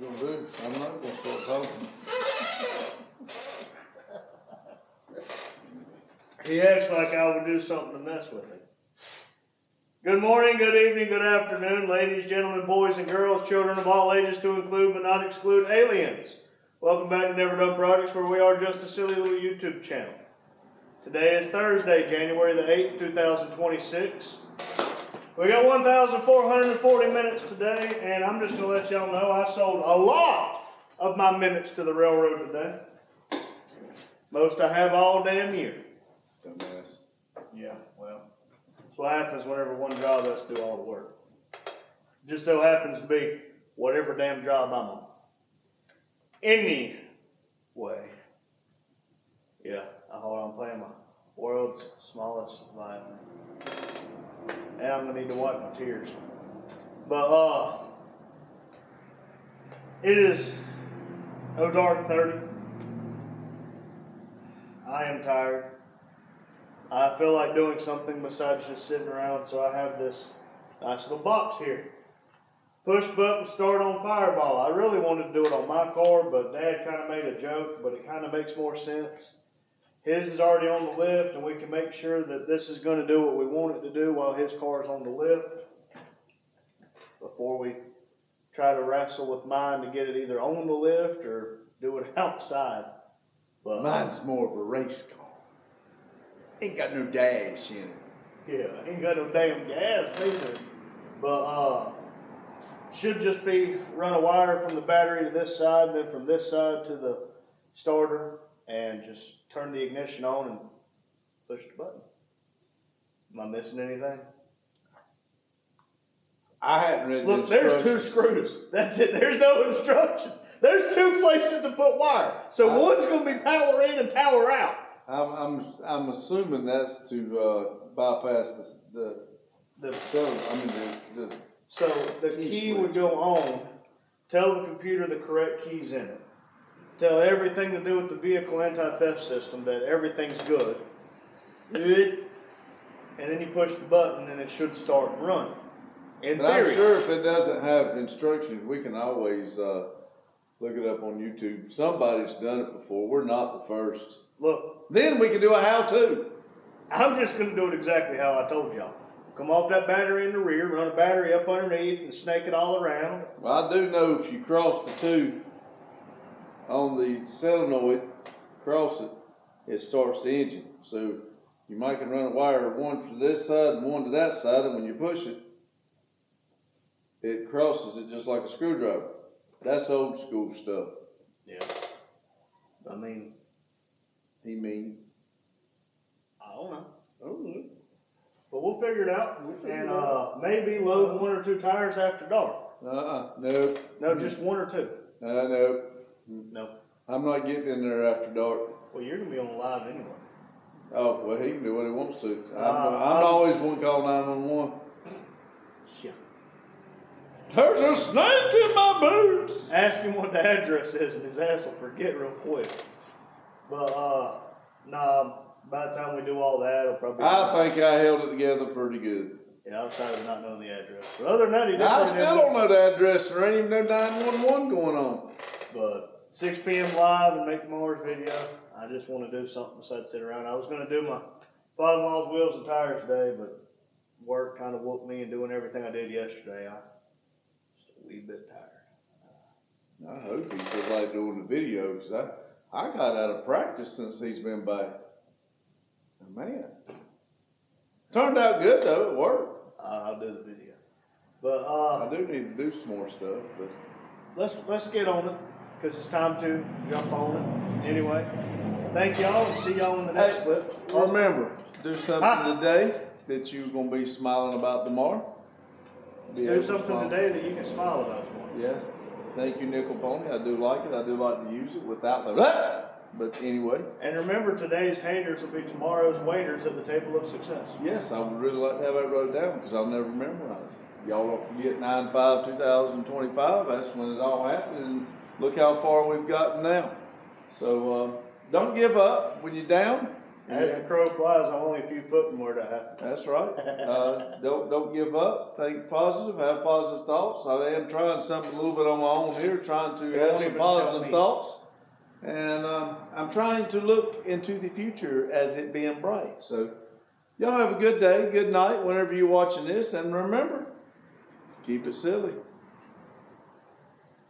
you gonna do? I'm not gonna start talking. He acts like I would do something to mess with him. Good morning, good evening, good afternoon, ladies, gentlemen, boys and girls, children of all ages to include but not exclude aliens. Welcome back to Never Done Projects, where we are just a silly little YouTube channel. Today is Thursday, January the 8th, 2026. We got 1,440 minutes today, and I'm just going to let y'all know I sold a lot of my minutes to the railroad today. Most I have all damn year. Dumbass. Yeah, well, that's what happens whenever one job has to do all the work. Just so happens to be whatever damn job I'm on. Anyway, yeah, hold on, I'm playing my world's smallest violin. And I'm gonna need to wipe my tears. But it is dark 30. I am tired. I feel like doing something besides just sitting around, so I have this nice little box here. Push button, start on Fireball. I really wanted to do it on my car, but Dad kind of made a joke, but it kind of makes more sense. His is already on the lift, and we can make sure that this is going to do what we want it to do while his car is on the lift before we try to wrestle with mine to get it either on the lift or do it outside. But mine's more of a race car. Ain't got no dash in it. Yeah, ain't got no damn gas either. But should just be run a wire from the battery to this side, and then from this side to the starter, and just turn the ignition on and push the button. Am I missing anything? I hadn't read Look, the there's 2 screws. That's it. There's no instructions. There's 2 places to put wire. So one's going to be power in and power out. I'm assuming that's to bypass the So the key would go on, tell the computer the correct keys in it, tell everything to do with the vehicle anti-theft system that everything's good, and then you push the button and it should start and run. In theory. I'm sure if it doesn't have instructions, we can always look it up on YouTube. Somebody's done it before. We're not the first. Look. Then we can do a how-to. I'm just going to do it exactly how I told y'all. Come off that battery in the rear, run a battery up underneath, and snake it all around. Well, I do know if you cross the 2 on the solenoid, cross it, it starts the engine. So you might can run a wire, one to this side and one to that side, and when you push it, it crosses it just like a screwdriver. That's old school stuff. Yeah. I mean. I don't know. But we'll figure it out. And maybe load 1 or 2 tires after dark. Nope. No, just 1 or 2. Nope. No. I'm not getting in there after dark. Well, you're going to be on live anyway. Oh, well, he can do what he wants to. I'm always one call 911. Yeah. There's a snake in my boots. Ask him what the address is, and his ass will forget real quick. But, nah, by the time we do all that, it'll probably. I think I held it together pretty good. Yeah, outside of not knowing the address. But other than that, he did. I still don't know the address. There ain't even no 911 going on. But 6 p.m. live and make Mars video. I just want to do something besides sit around. I was going to do my father-in-law's wheels and tires today, but work kind of whooped me and doing everything I did yesterday. I'm just a wee bit tired. I hope he feels like doing the video, because I got out of practice since he's been back. Man, turned out good though. It worked. I'll do the video, but I do need to do some more stuff. But let's get on it, because it's time to jump on it. Anyway, thank y'all, and see y'all in the next clip. Remember, do something today that you're gonna be smiling about tomorrow. Do something today that you can smile about tomorrow. Yes. Thank you, Nickel Pony. I do like it. I do like to use it without the. But anyway. And remember, today's haters will be tomorrow's waiters at the table of success. Yes, I would really like to have that wrote down, because I'll never memorize it. Y'all don't forget 9/5/2025. That's when it all happened, and look how far we've gotten now. So don't give up when you're down. As the crow flies, I'm only a few foot from where that happened. That's right. Don't give up. Think positive. Have positive thoughts. I am trying something a little bit on my own here, trying to have some positive thoughts. And I'm trying to look into the future as it being bright. So y'all have a good day, good night, whenever you're watching this. And remember, keep it silly.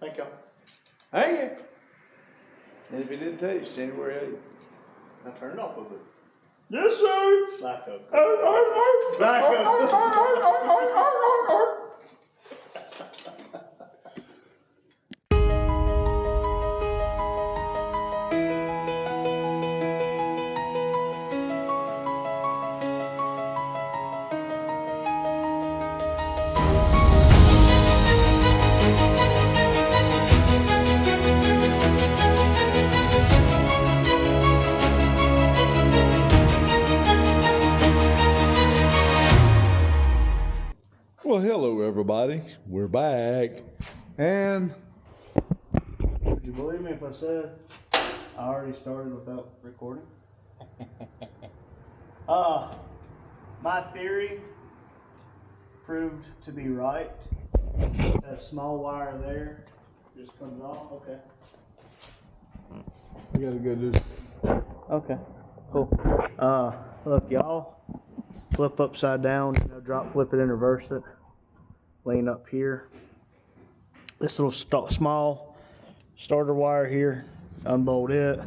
Thank y'all. Hang it. And if he didn't tell you, it's January 8th. I turned it off a bit. Yes, sir. Back up. Back up. Well, hello, everybody. We're back. And Would you believe me if I said I already started without recording? My theory proved to be right. That small wire there just comes off. Okay. I gotta go do this. Okay. Cool. Look, y'all. Flip upside down, drop, flip it, and reverse it. Laying up here. This little small starter wire here, unbolt it,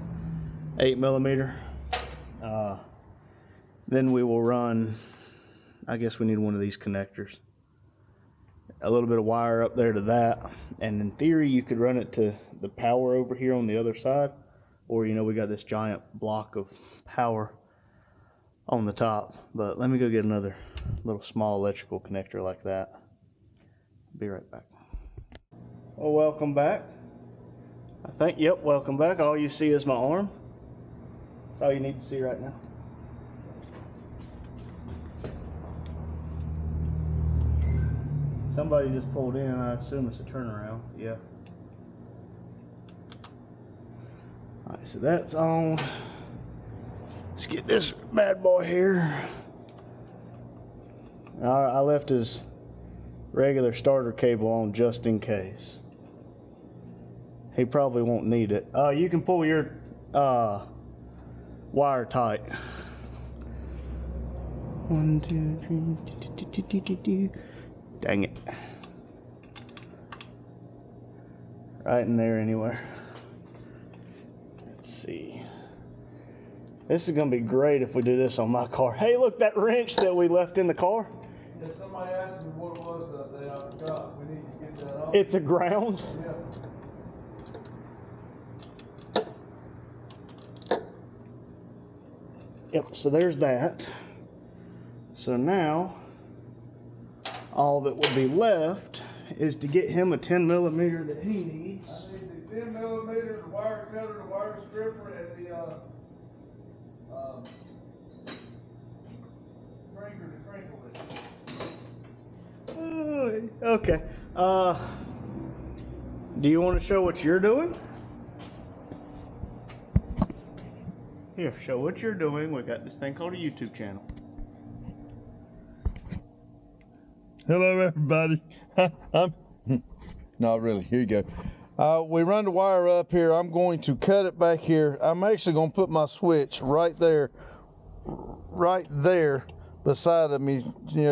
8mm. Then we will run, I guess we need one of these connectors. A little bit of wire up there to that. And in theory, you could run it to the power over here on the other side. Or, we got this giant block of power on the top. But let me go get another little small electrical connector like that. Be right back. Well, welcome back. Welcome back. All you see is my arm. That's all you need to see right now. Somebody just pulled in. I assume it's a turnaround. Yeah. All right, so that's on. Let's get this bad boy here. I left his regular starter cable on just in case. He probably won't need it. You can pull your wire tight. 1, 2, 3. Dang it. Right in there anywhere. Let's see. This is gonna be great if we do this on my car. Hey, look, that wrench that we left in the car. Yeah, somebody asked me what it was that day. I forgot. We need to get that off. It's a ground. Yeah. Yep, so there's that. So now, all that will be left is to get him a 10mm that he needs. I need the 10mm, the wire cutter, the wire stripper, and the cranker to crinkle it. Okay. Do you want to show what you're doing? Here, show what you're doing. We got this thing called a YouTube channel. Hello, everybody. Not really. Here you go. We run the wire up here. I'm going to cut it back here. I'm actually going to put my switch right there beside of me,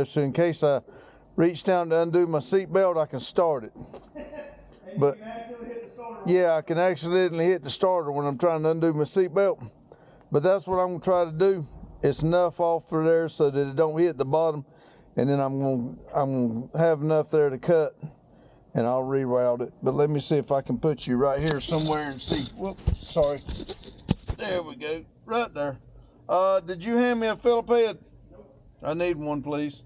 so in case I reach down to undo my seatbelt, I can start it. But yeah, I can accidentally hit the starter when I'm trying to undo my seatbelt. But that's what I'm going to try to do. It's enough off for there so that it don't hit the bottom, and then I'm going to have enough there to cut, and I'll reroute it. But let me see if I can put you right here somewhere and see. Whoops, sorry. There we go, right there. Did you hand me a Phillip head? Nope. I need one, please.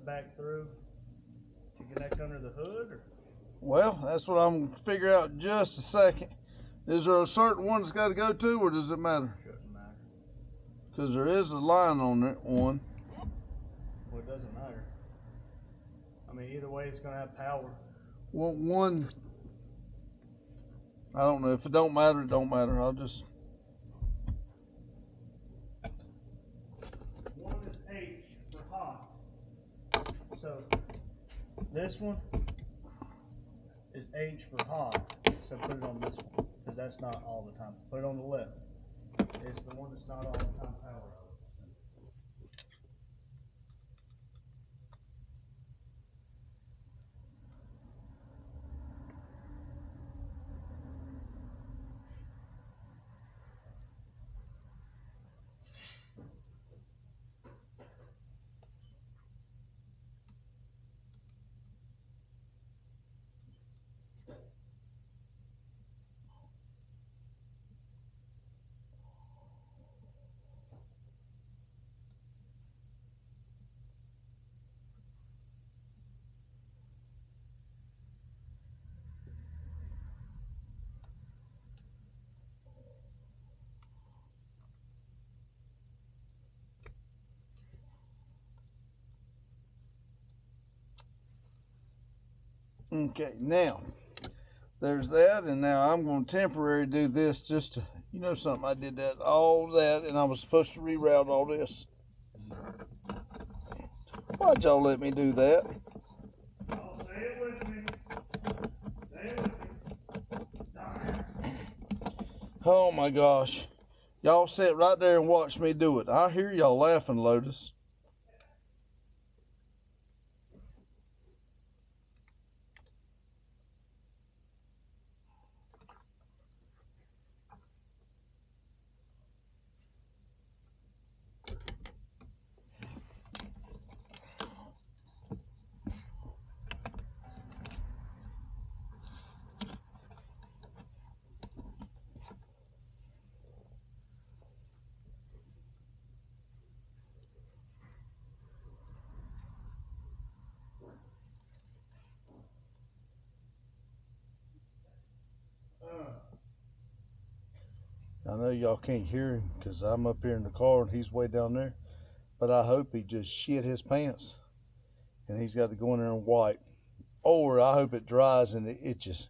back through to connect under the hood? Or? Well, that's what I'm going to figure out in just a second. Is there a certain one that's got to go to, or does it matter? Shouldn't matter. Because there is a line on that one. Well, it doesn't matter. I mean, either way, it's going to have power. Well, one, I don't know. If it don't matter, it don't matter. I'll just... One is H for hot. So this one is H for hot. So put it on this one, because that's not all the time. Put it on the left. It's the one that's not all the time power. Okay, now, there's that, and now I'm going to temporarily do this just to, you know something, I did that, all that, and I was supposed to reroute all this. Why'd y'all let me do that? Y'all say it with me. Say it with me. Oh my gosh. Y'all sit right there and watch me do it. I hear y'all laughing, Lotus. I know y'all can't hear him because I'm up here in the car and he's way down there. But I hope he just shit his pants and he's got to go in there and wipe. Or I hope it dries and it itches.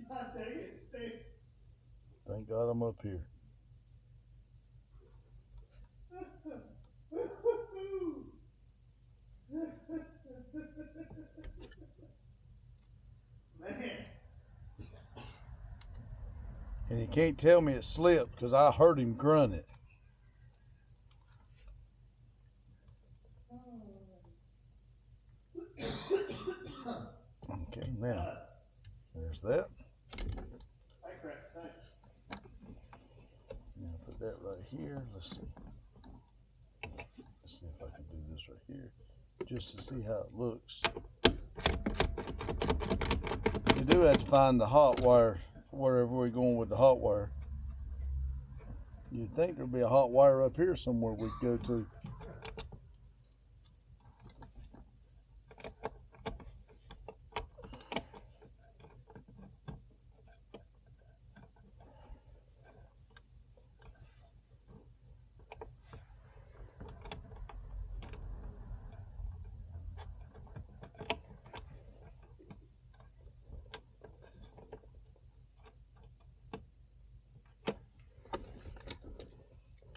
God dang it, Steve. Thank God I'm up here. Man. And he can't tell me it slipped because I heard him grunt it. Okay, now, there's that. I cracked the Now put that right here. Let's see. Let's see if I can do this right here. Just to see how it looks. You do have to find the hot wire wherever we're going with the hot wire. You'd think there'd be a hot wire up here somewhere we'd go to.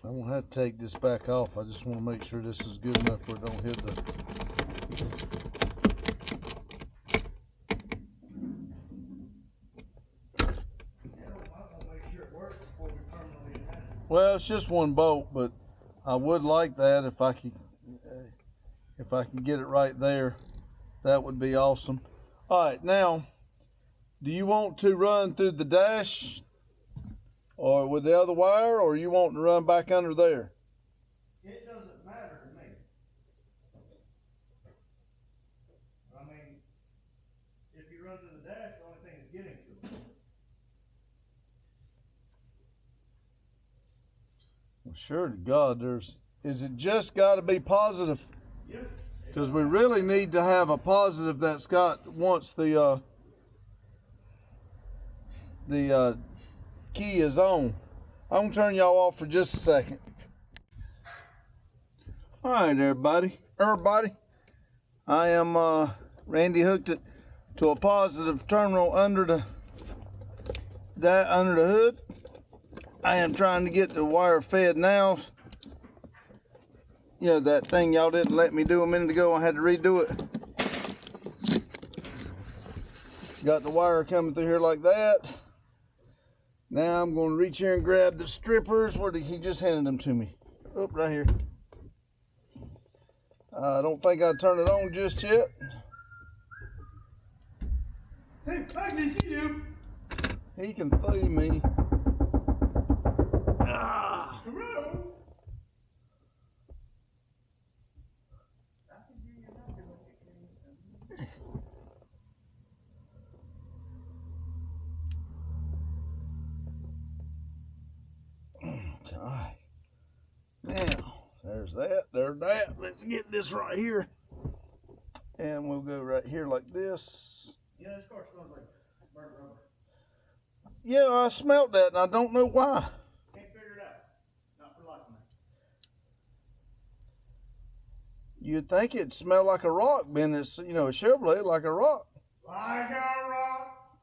I'm gonna have to take this back off. I just want to make sure this is good enough where it don't hit the... Well, it's just one bolt, but I would like that if I can get it right there. That would be awesome. All right, now, do you want to run through the dash or with the other wire, or you want to run back under there? It doesn't matter to me. I mean, if you run to the dash, the only thing is getting to it. Well, sure to God, there's Is it just got to be positive? Yes. Because we really need to have a positive that's got once the key is on. I'm gonna turn y'all off for just a second. All right, everybody. I am Randy hooked it to a positive terminal under the hood. I am trying to get the wire fed now. You know, that thing y'all didn't let me do a minute ago, I had to redo it. Got the wire coming through here like that. Now I'm going to reach here and grab the strippers. Where did he just handed them to me? Oh, right here. I don't think I'll turn it on just yet. Hey, I can see you. He can see me. Ah. All right. Now, there's that. Let's get this right here. And we'll go right here like this. Yeah, this car smells like burnt rubber. Yeah, I smelled that and I don't know why. Can't figure it out. Not for life, man. You'd think it'd smell like a rock, being it's, you know, a Chevrolet, like a rock. Like a rock.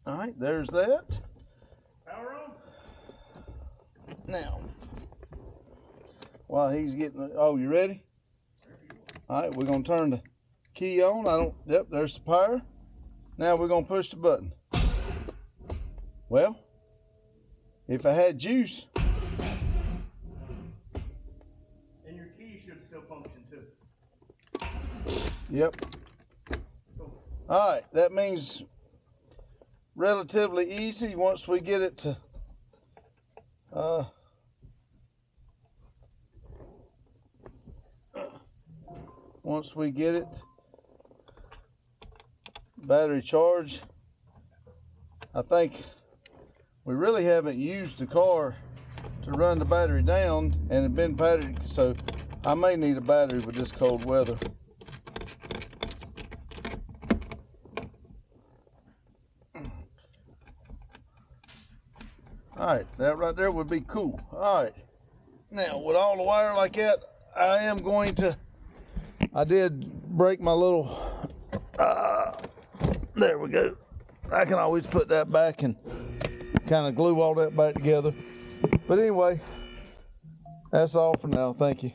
All right, there's that. Power on. Now, while he's getting, oh, you ready? All right, we're gonna turn the key on. Yep, there's the power. Now we're gonna push the button. Well, if I had juice. And your key should still function too. Yep. Cool. All right, that means relatively easy once we get it to once we get it battery charged. I think we really haven't used the car to run the battery down, and it been battered, so I may need a battery with this cold weather. All right, that right there would be cool. All right, now with all the wire like that, I did break my little, there we go. I can always put that back and kind of glue all that back together. But anyway, that's all for now. Thank you.